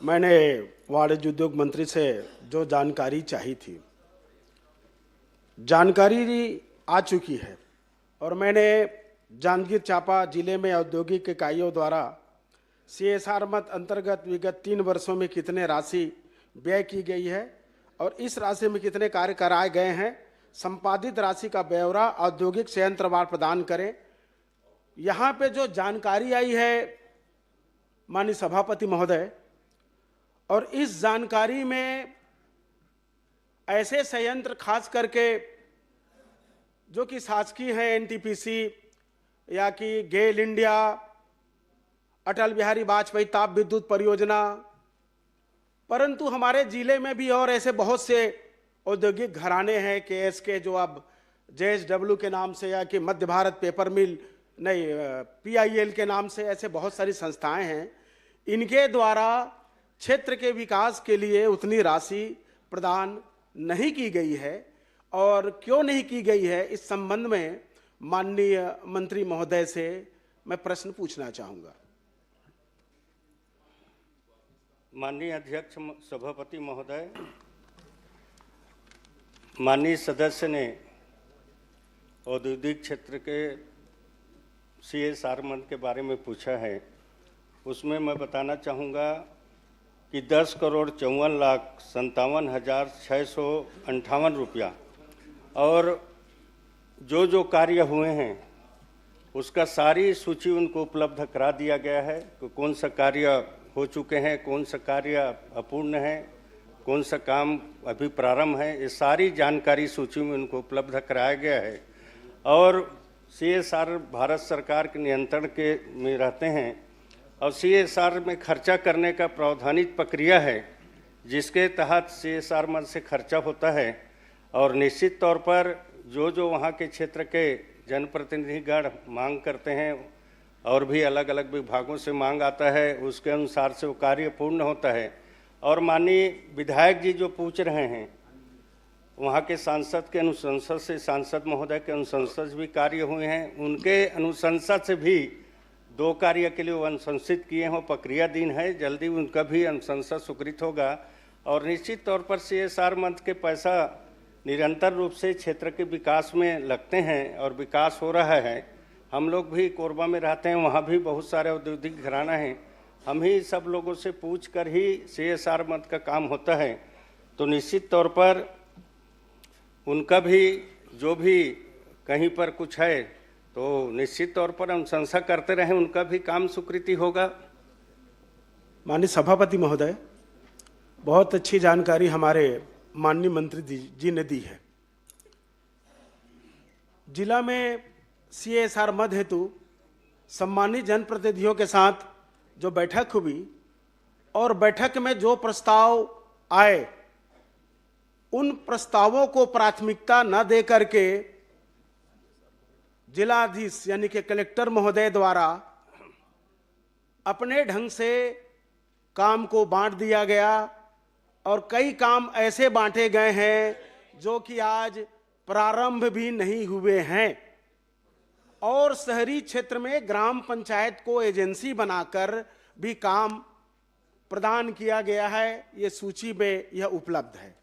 मैंने वाणिज्य उद्योग मंत्री से जो जानकारी चाहिए थी, जानकारी आ चुकी है और मैंने जांजगीर चांपा जिले में औद्योगिक इकाइयों द्वारा CSR मद अंतर्गत विगत 3 वर्षों में कितने राशि व्यय की गई है और इस राशि में कितने कार्य कराए गए हैं, संपादित राशि का ब्यौरा औद्योगिक संयंत्रवार प्रदान करें। यहाँ पे जो जानकारी आई है माननीय सभापति महोदय, और इस जानकारी में ऐसे संयंत्र खास करके जो कि शासकीय हैं, NTPC या कि गेल इंडिया, अटल बिहारी वाजपेयी ताप विद्युत परियोजना, परंतु हमारे जिले में भी और ऐसे बहुत से औद्योगिक घराने हैं KSK जो अब JSW के नाम से या कि मध्य भारत पेपर मिल नहीं PIL के नाम से, ऐसे बहुत सारी संस्थाएं हैं। इनके द्वारा क्षेत्र के विकास के लिए उतनी राशि प्रदान नहीं की गई है और क्यों नहीं की गई है, इस संबंध में माननीय मंत्री महोदय से मैं प्रश्न पूछना चाहूँगा। माननीय अध्यक्ष सभापति महोदय, माननीय सदस्य ने औद्योगिक क्षेत्र के CSR मद के बारे में पूछा है। उसमें मैं बताना चाहूँगा कि 10,54,57,658 रुपया और जो कार्य हुए हैं उसका सारी सूची उनको उपलब्ध करा दिया गया है कि कौन सा कार्य हो चुके हैं, कौन सा कार्य अपूर्ण है, कौन सा काम अभी प्रारंभ है, ये सारी जानकारी सूची में उनको उपलब्ध कराया गया है। और CSR भारत सरकार के नियंत्रण के में रहते हैं और CSR में खर्चा करने का प्रावधानित प्रक्रिया है जिसके तहत CSR मद से खर्चा होता है और निश्चित तौर पर जो वहाँ के क्षेत्र के जनप्रतिनिधिगण मांग करते हैं और भी अलग अलग विभागों से मांग आता है, उसके अनुसार से वो कार्य पूर्ण होता है। और माननीय विधायक जी जो पूछ रहे हैं, वहाँ के सांसद के अनुशंसा से, सांसद महोदय के अनुशंसा से भी कार्य हुए हैं, उनके अनुशंसा से भी 2 कार्य के लिए वो अनुशंसित किए हैं, प्रक्रियाधीन है, जल्दी उनका भी अनुशंसा स्वीकृत होगा। और निश्चित तौर पर CSR मद के पैसा निरंतर रूप से क्षेत्र के विकास में लगते हैं और विकास हो रहा है। हम लोग भी कोरबा में रहते हैं, वहाँ भी बहुत सारे औद्योगिक घराना हैं, हम ही सब लोगों से पूछ कर ही CSR मद का काम होता है। तो निश्चित तौर पर उनका भी जो भी कहीं पर कुछ है तो निश्चित तौर पर अनुशंसा करते रहें, उनका भी काम स्वीकृति होगा। माननीय सभापति महोदय, बहुत अच्छी जानकारी हमारे माननीय मंत्री जी ने दी है। जिला में CSR मद हेतु सम्मानित जनप्रतिनिधियों के साथ जो बैठक हुई और बैठक में जो प्रस्ताव आए, उन प्रस्तावों को प्राथमिकता न दे करके जिलाधीश यानी कि कलेक्टर महोदय द्वारा अपने ढंग से काम को बांट दिया गया और कई काम ऐसे बांटे गए हैं जो कि आज प्रारंभ भी नहीं हुए हैं। और शहरी क्षेत्र में ग्राम पंचायत को एजेंसी बनाकर भी काम प्रदान किया गया है, ये सूची में यह उपलब्ध है।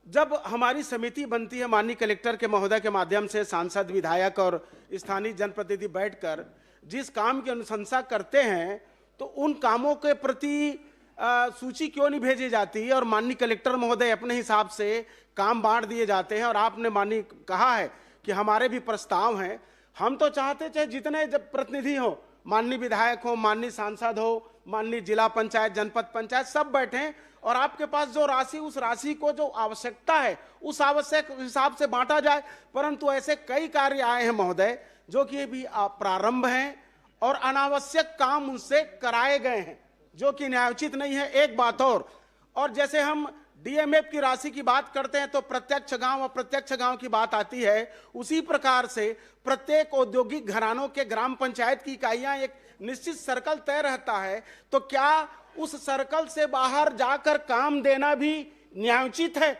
जब हमारी समिति बनती है माननीय कलेक्टर के महोदय के माध्यम से, सांसद, विधायक और स्थानीय जनप्रतिनिधि बैठकर जिस काम की अनुशंसा करते हैं, तो उन कामों के प्रति सूची क्यों नहीं भेजी जाती है और माननीय कलेक्टर महोदय अपने हिसाब से काम बांट दिए जाते हैं। और आपने माननीय कहा है कि हमारे भी प्रस्ताव हैं, हम तो चाहते चाहे जितने जब प्रतिनिधि हो, माननीय विधायक हो, माननीय सांसद हो, माननीय जिला पंचायत, जनपद पंचायत, सब बैठें और आपके पास जो राशि, उस राशि को जो आवश्यकता है उस आवश्यक हिसाब से बांटा जाए। परंतु ऐसे कई कार्य आए हैं महोदय जो कि भी प्रारंभ हैं और अनावश्यक काम उनसे कराए गए हैं जो कि न्यायोचित नहीं है। एक बात और जैसे हम DMF की राशि की बात करते हैं तो प्रत्यक्ष गांव, अप्रत्यक्ष गांव की बात आती है, उसी प्रकार से प्रत्येक औद्योगिक घरानों के ग्राम पंचायत की इकाइयां एक निश्चित सर्कल तय रहता है, तो क्या उस सर्कल से बाहर जाकर काम देना भी न्यायोचित है?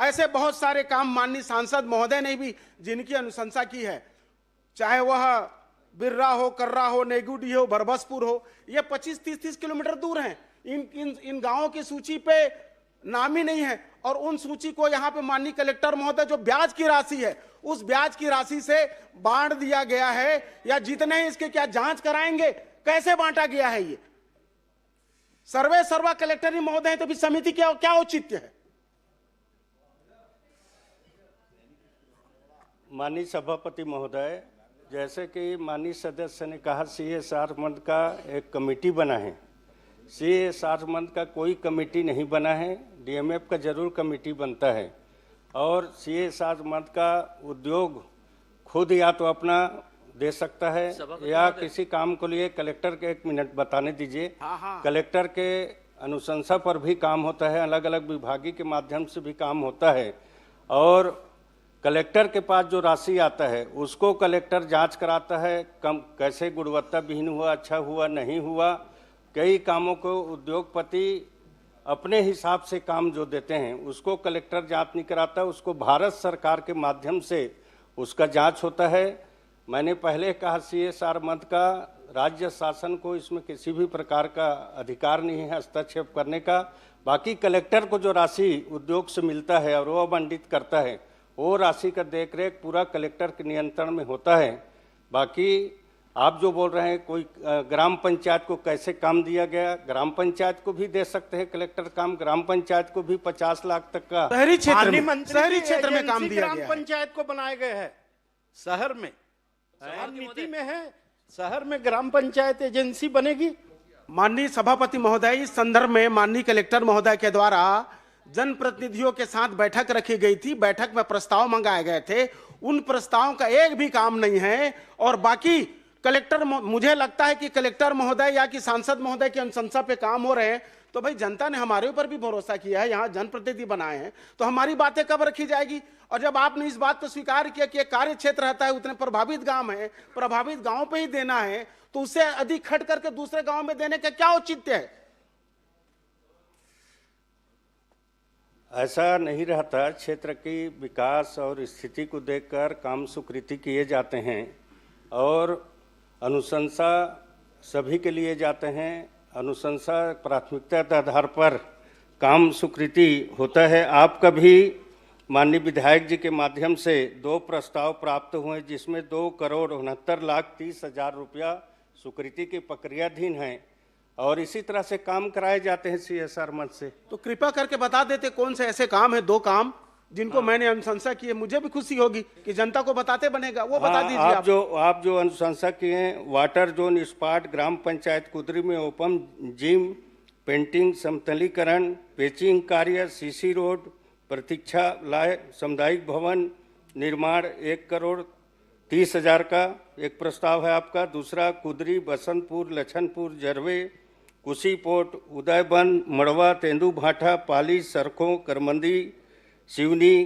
ऐसे बहुत सारे काम माननीय सांसद महोदय ने भी जिनकी अनुशंसा की है, चाहे वह बिर्रा हो, कर्रा हो, नेगुडी हो, बरबसपुर हो, ये 25-30 किलोमीटर दूर हैं। इन गांवों की सूची पे नाम ही नहीं है। और उन सूची को यहाँ पे माननीय कलेक्टर महोदय जो ब्याज की राशि है, उस ब्याज की राशि से बांट दिया गया है, या जितने हैं इसके क्या जांच कराएंगे, कैसे बांटा गया है ये? सर्वे सर्वा कलेक्टर ही महोदय है, तो फिर समिति क्या औचित्य है? माननीय सभापति महोदय, जैसे कि माननीय सदस्य ने कहा, CSR मंथ का एक कमेटी बना है। CSR मंथ का कोई कमेटी नहीं बना है, DMF का जरूर कमेटी बनता है। और CSR मंथ का उद्योग खुद या तो अपना दे सकता है, या किसी काम को लिए कलेक्टर के 1 मिनट बताने दीजिए। कलेक्टर के अनुशंसा पर भी काम होता है, अलग अलग विभागीय के माध्यम से भी काम होता है। और कलेक्टर के पास जो राशि आता है उसको कलेक्टर जांच कराता है, कम कैसे गुणवत्ता विहीन हुआ, अच्छा हुआ, नहीं हुआ। कई कामों को उद्योगपति अपने हिसाब से काम जो देते हैं उसको कलेक्टर जांच नहीं कराता, उसको भारत सरकार के माध्यम से उसका जांच होता है। मैंने पहले कहा, CSR मंथ का राज्य शासन को इसमें किसी भी प्रकार का अधिकार नहीं है हस्तक्षेप करने का। बाकी कलेक्टर को जो राशि उद्योग से मिलता है और वो आवंटित करता है, वो राशि का देखरेख पूरा कलेक्टर के नियंत्रण में होता है। बाकी आप जो बोल रहे हैं कोई ग्राम पंचायत को कैसे काम दिया गया, ग्राम पंचायत को भी दे सकते हैं कलेक्टर काम, ग्राम पंचायत को भी 50 लाख तक का शहरी क्षेत्र में काम दिया ग्राम गया है। पंचायत को बनाए गए हैं शहर में, नीति में है, शहर में ग्राम पंचायत एजेंसी बनेगी। माननीय सभापति महोदय, इस संदर्भ में माननीय कलेक्टर महोदय के द्वारा जनप्रतिनिधियों के साथ बैठक रखी गई थी। बैठक में प्रस्ताव मंगाए गए थे, उन प्रस्तावों का एक भी काम नहीं है। और बाकी कलेक्टर, मुझे लगता है कि कलेक्टर महोदय या कि सांसद महोदय की अनुशंसा पे काम हो रहे हैं, तो भाई जनता ने हमारे ऊपर भी भरोसा किया है, यहाँ जनप्रतिनिधि बनाए हैं, तो हमारी बातें कब रखी जाएगी? और जब आपने इस बात को स्वीकार किया कि एक कार्य क्षेत्र रहता है, उतने प्रभावित गांव है, प्रभावित गांव पे ही देना है, तो उससे अधिक खट करके दूसरे गांव में देने का क्या औचित्य है? ऐसा नहीं रहता। क्षेत्र की विकास और स्थिति को देखकर काम स्वीकृति किए जाते हैं और अनुशंसा सभी के लिए जाते हैं। अनुशंसा प्राथमिकता के आधार पर काम स्वीकृति होता है। आपका भी माननीय विधायक जी के माध्यम से 2 प्रस्ताव प्राप्त हुए, जिसमें 2,69,30,00,000 रुपया स्वीकृति की प्रक्रियाधीन है और इसी तरह से काम कराए जाते हैं CSR मंच से। तो कृपया करके बता देते कौन से ऐसे काम है, 2 काम जिनको मैंने अनुशंसा की है। मुझे भी खुशी होगी कि जनता को बताते बनेगा, वो बता दीजिए। आप जो अनुशंसा किए हैं, वाटर जोन स्पॉट ग्राम पंचायत कुदरी में ओपन जिम, पेंटिंग, समतलीकरण, पेचिंग कार्य, CC रोड, प्रतीक्षालय, सामुदायिक भवन निर्माण 1,30,00,000 का एक प्रस्ताव है आपका। दूसरा कुदरी, बसंतपुर, लछनपुर, जरवे, कुशी पोर्ट, उदयबन, मड़वा, तेंदुभाठा, पाली, सरखों, करमंदी, सिवनी,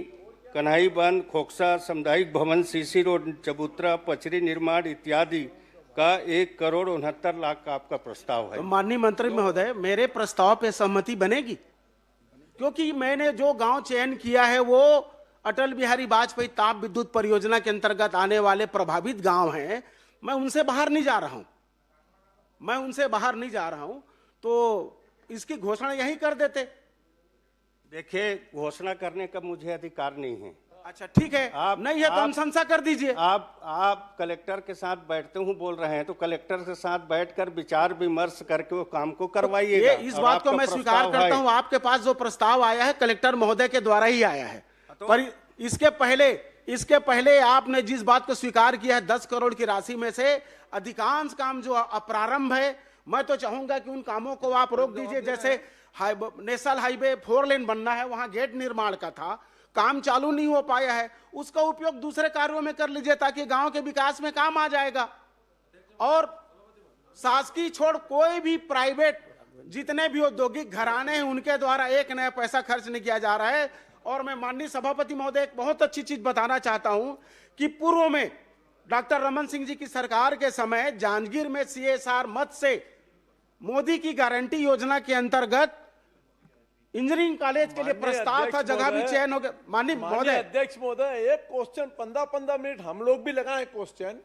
कन्हाईबंद, खोखसा, सामुदायिक भवन, CC रोड, चबूतरा, पचरी निर्माण इत्यादि का 1,69,00,000 का आपका प्रस्ताव है। तो माननीय मंत्री महोदय, मेरे प्रस्ताव पे सहमति बनेगी? क्योंकि मैंने जो गांव चयन किया है वो अटल बिहारी वाजपेयी ताप विद्युत परियोजना के अंतर्गत आने वाले प्रभावित गांव हैं। मैं उनसे बाहर नहीं जा रहा हूं, तो इसकी घोषणा यही कर देते। देखिए, घोषणा करने का मुझे अधिकार नहीं है। अच्छा ठीक है, आप नहीं है तो अनुशंसा कर दीजिए। आप कलेक्टर के साथ बैठते हूँ बोल रहे हैं, तो कलेक्टर के साथ बैठकर विचार विमर्श करके वो काम को करवाइएगा। इस बात को मैं स्वीकार करता हूँ, आपके पास जो प्रस्ताव आया है कलेक्टर महोदय के द्वारा ही आया है। पर इसके पहले आपने जिस बात को स्वीकार किया है 10 करोड़ की राशि में से अधिकांश काम जो अप्रारंभ है, मैं तो चाहूंगा कि उन कामों को आप रोक दीजिए। जैसे नेशनल हाईवे 4 लेन बनना है, वहां गेट निर्माण का था, काम चालू नहीं हो पाया है, उसका उपयोग दूसरे कार्यों में कर लीजिए ताकि गांव के विकास में काम आ जाएगा। और शासकीय छोड़ कोई भी प्राइवेट जितने भी औद्योगिक घराने हैं उनके द्वारा 1 नया पैसा खर्च नहीं किया जा रहा है। और मैं माननीय सभापति महोदय एक बहुत अच्छी चीज बताना चाहता हूं कि पूर्व में डॉक्टर रमन सिंह जी की सरकार के समय जांजगीर में CSR मद से मोदी की गारंटी योजना के अंतर्गत इंजीनियरिंग कॉलेज के लिए प्रस्ताव था, जगह भी चयन हो गया। माननीय महोदय, अध्यक्ष महोदय, एक क्वेश्चन 15-15 मिनट हम लोग भी लगाएं क्वेश्चन।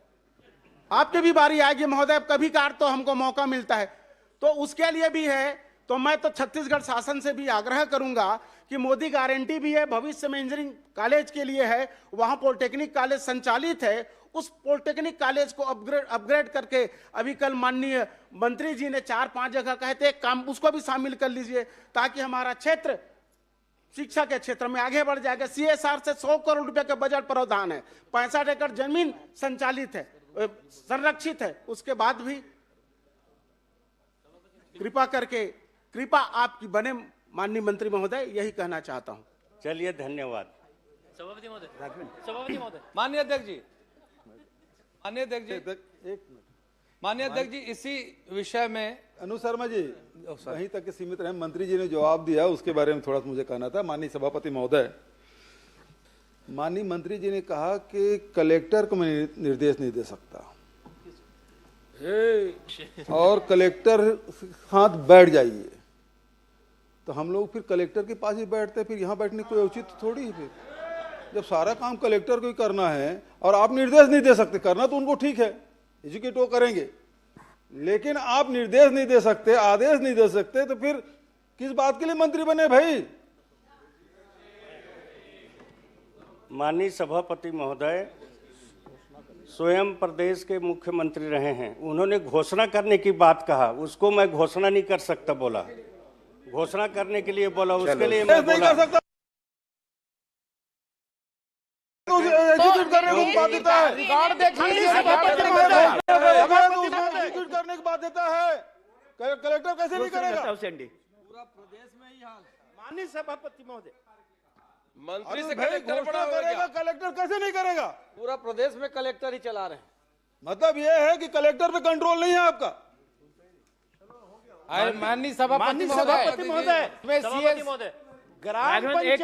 आपके भी बारी आएगी महोदय, कभी कार तो हमको मौका मिलता है, तो उसके लिए भी है तो मैं तो छत्तीसगढ़ शासन से भी आग्रह करूंगा कि मोदी गारंटी भी है, भविष्य में इंजीनियरिंग कॉलेज के लिए है, वहां पॉलिटेक्निक कॉलेज संचालित है, उस पॉलिटेक्निक कॉलेज को अपग्रेड करके, अभी कल माननीय मंत्री जी ने 4-5 जगह कहे थे, काम उसको भी शामिल कर लीजिए, ताकि हमारा क्षेत्र शिक्षा के क्षेत्र में आगे बढ़ जाएगा। CSR से 100 करोड़ रुपए का बजट प्रावधान है, 65 एकड़ जमीन संचालित है, संरक्षित है, उसके बाद भी कृपा आपकी बने माननीय मंत्री महोदय, यही कहना चाहता हूं। चलिए, धन्यवाद। सभापति महोदय, सभापति महोदय, माननीय अध्यक्ष जी, माननीय अध्यक्ष जी, माननीय अध्यक्ष जी, इसी विषय में अनु शर्मा जी वहीं तक के सीमित रहे। मंत्री जी ने जवाब दिया, उसके बारे में थोड़ा सा मुझे कहना था। माननीय सभापति महोदय, माननीय मंत्री जी ने कहा कि कलेक्टर को मैं निर्देश नहीं दे सकता और कलेक्टर हाथ बैठ जाइए, तो हम लोग फिर कलेक्टर के पास ही बैठते, फिर यहाँ बैठने कोई उचित थोड़ी है। फिर जब सारा काम कलेक्टर को ही करना है और आप निर्देश नहीं दे सकते, करना तो उनको ठीक है, एजुकेट वो करेंगे, लेकिन आप निर्देश नहीं दे सकते, आदेश नहीं दे सकते, तो फिर किस बात के लिए मंत्री बने भाई? माननीय सभापति महोदय, स्वयं प्रदेश के मुख्यमंत्री रहे हैं, उन्होंने घोषणा करने की बात कहा, उसको मैं घोषणा नहीं कर सकता बोला, घोषणा करने के लिए बोला, उसके लिए मैं नहीं बोला। कर सकता, एग्जीक्यूट करने की बाध्यता है, एग्जीक्यूट करने की बाध्यता है, कलेक्टर कैसे नहीं करेगा? पूरा प्रदेश में ही हाल। माननीय सभापति महोदय, मंत्री से भाई कलेक्टर बड़ा घोषणा होगा करेगा, क्या? कलेक्टर कैसे नहीं करेगा? पूरा प्रदेश में कलेक्टर ही चला रहे हैं। मतलब ये है कि कलेक्टर पे कंट्रोल नहीं है आपका। माननीय सभापति सभापति महोदय, महोदय, सभापति महोदय, ग्राम पंचायत